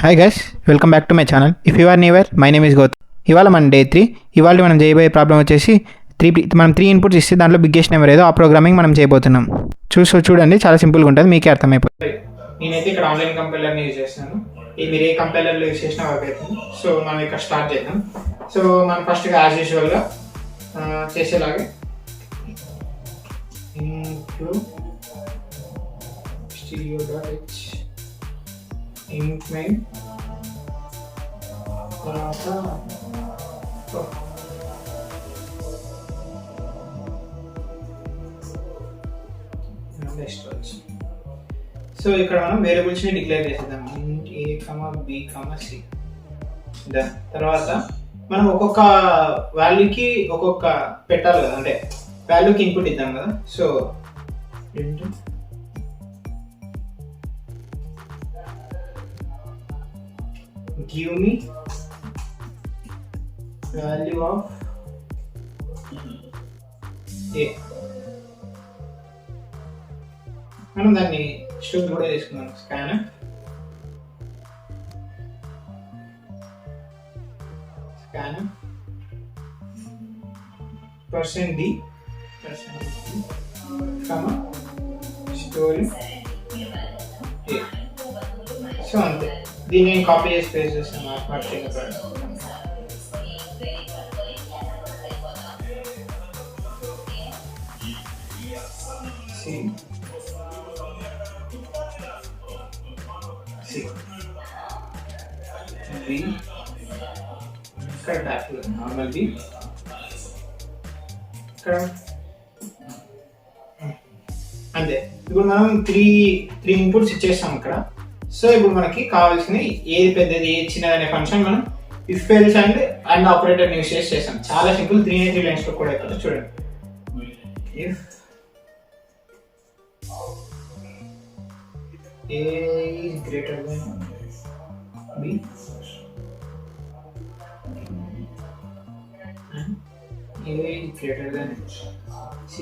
Hi guys, welcome back to my channel. If you are newer, my name is Gautam. ఇవాళ మన day 3. ఇవాళ మనం చేయబోయే ప్రాబ్లం వచ్చేసి మనం త్రీ ఇన్పుట్స్ ఇస్తే దాంట్లో బిగ్గెస్ట్ నెంబర్ ఏదో ఆ ప్రోగ్రామింగ్ మనం చేయబోతున్నాం. చూడండి, చాలా సింపుల్గా ఉంటుంది, మీకే అర్థమైపోతుంది. నేనైతే ఇక్కడ ఆన్లైన్ కంపైలర్ని యూజ్ చేస్తున్నాను. మీరు ఏ కంపైలర్లో యూజ్ చేసినా వర్క్ అవుతుంది. సో మనం ఇక్కడ స్టార్ట్ చేద్దాం. సో మనం ఫస్ట్గా యాజ్ యూజువల్గా చేసేలాగే stereo.h int main తర్వాత సో ఇక్కడ మనం వేరియబుల్స్ని డిక్లేర్ చేసేద్దాం. int a, b, c. తర్వాత మనం ఒక్కొక్క వాల్యూకి ఒక్కొక్క పెట్టాలి కదా, అంటే వాల్యూకి ఇన్పుట్ ఇద్దాం కదా. So give me value of a. మనం దాన్ని స్టోర్ కూడా తీసుకున్నాం. scanf %d story a. So అంతే, దీన్ని నేను కాపీ చేసి పేస్ట్ చేస్తాను. నార్మల్ బి ఇక్కడ అంతే. ఇప్పుడు మనం త్రీ ఇన్పుట్స్ ఇచ్చేస్తాం ఇక్కడ. సో ఇప్పుడు మనకి కావాల్సిన ఏది పెద్దది ఏది చిన్నది అనే ఫంక్షన్ మనం if else and operator use చేసి చేస్తాం. చాలా సింపుల్, 3 లైన్స్ లో కూడా అవుతుంది. చూడండి, if a is greater than b and a is greater than c,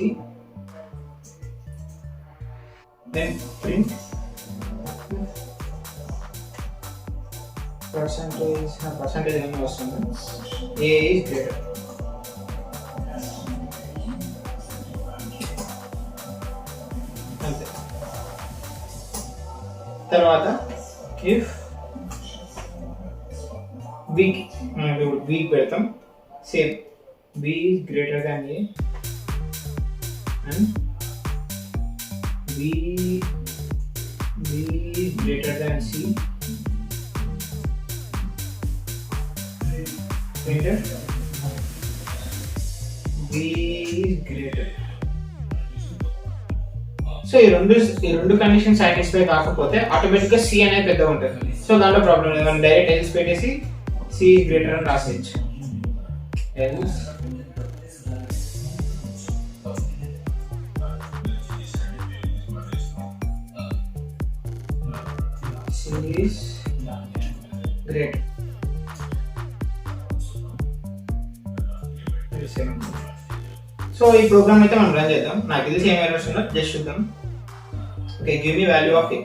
then print percentage ఏమో వస్తుంది, a is greater. అంతే. తర్వాత ఇఫ్ b పెడతాం, same b is greater than a and b is greater than c. Greater b is greater. So ఈ రెండు condition satisfy కాకపోతే ఆటోమేటిక్గా C అనేది పెద్దగా ఉంటుంది. సో దాంట్లో ప్రాబ్లం లేదు, మనం డైరెక్ట్ ఎల్స్ పెట్టేసి సి ఈజ్ గ్రేటర్ అని రాసేయచ్చు. Else C is greater. So ఈ ప్రోగ్రామ్ అయితే మనం రన్ చేద్దాం. నాకు ఇది సేమ్ ఎర్రర్స్ ఉన్నా, జస్ట్ చూద్దాం. Okay, give me value of A,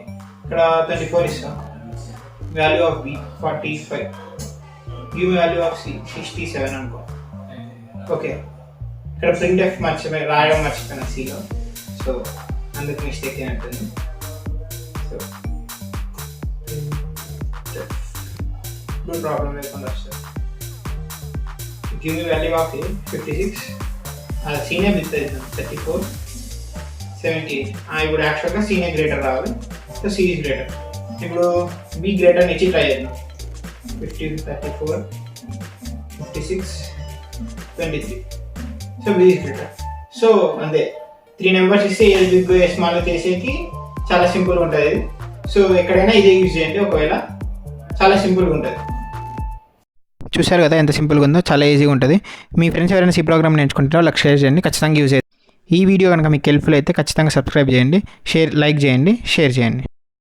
ఇక్కడ 24 ఇస్తాం. Value of B 45, give me value of C 67 అనుకో. ఓకే, ఇక్కడ ప్రింట్ ఎఫ్ రాయడం మర్చిపోయినా సిలో, సో అందుకు మిస్టేక్ అయినట్టుంది. సో ప్రాబ్లం లేకుండా వస్తుంది. Give me value of A 56, సీనే విత్ 34, 78. ఇప్పుడు యాక్చువల్గా సీనే గ్రేటర్ రావాలి. So C is greater. ఇప్పుడు బి గ్రేటర్ నుంచి ట్రై చేద్దాం. 50, 34, 56, 23. So B is greater. So అంతే, 3 నెంబర్స్ ఇస్తే ఏది బిగ్ ఏ స్మాల్ చేసేకి చాలా సింపుల్గా ఉంటుంది. సో ఎక్కడైనా ఇదే యూజ్ చేయండి, ఒకవేళ చాలా సింపుల్గా ఉంటుంది. చూశారు కదా ఎంత సింపుల్గా ఉందో, చాలా ఈజీగా ఉంటుంది. మీ ఫ్రెండ్స్ ఎవరైనా సి ప్రోగ్రామ్ నేర్చుకుంటారో వాళ్ళకి షేర్ చేయండి, ఖచ్చితంగా యూజ్ అవుతుంది. ఈ వీడియో కనుక మీకు హెల్ప్ఫుల్ అయితే ఖచ్చితంగా సబ్స్క్రైబ్ చేయండి, లైక్ చేయండి, షేర్ చేయండి.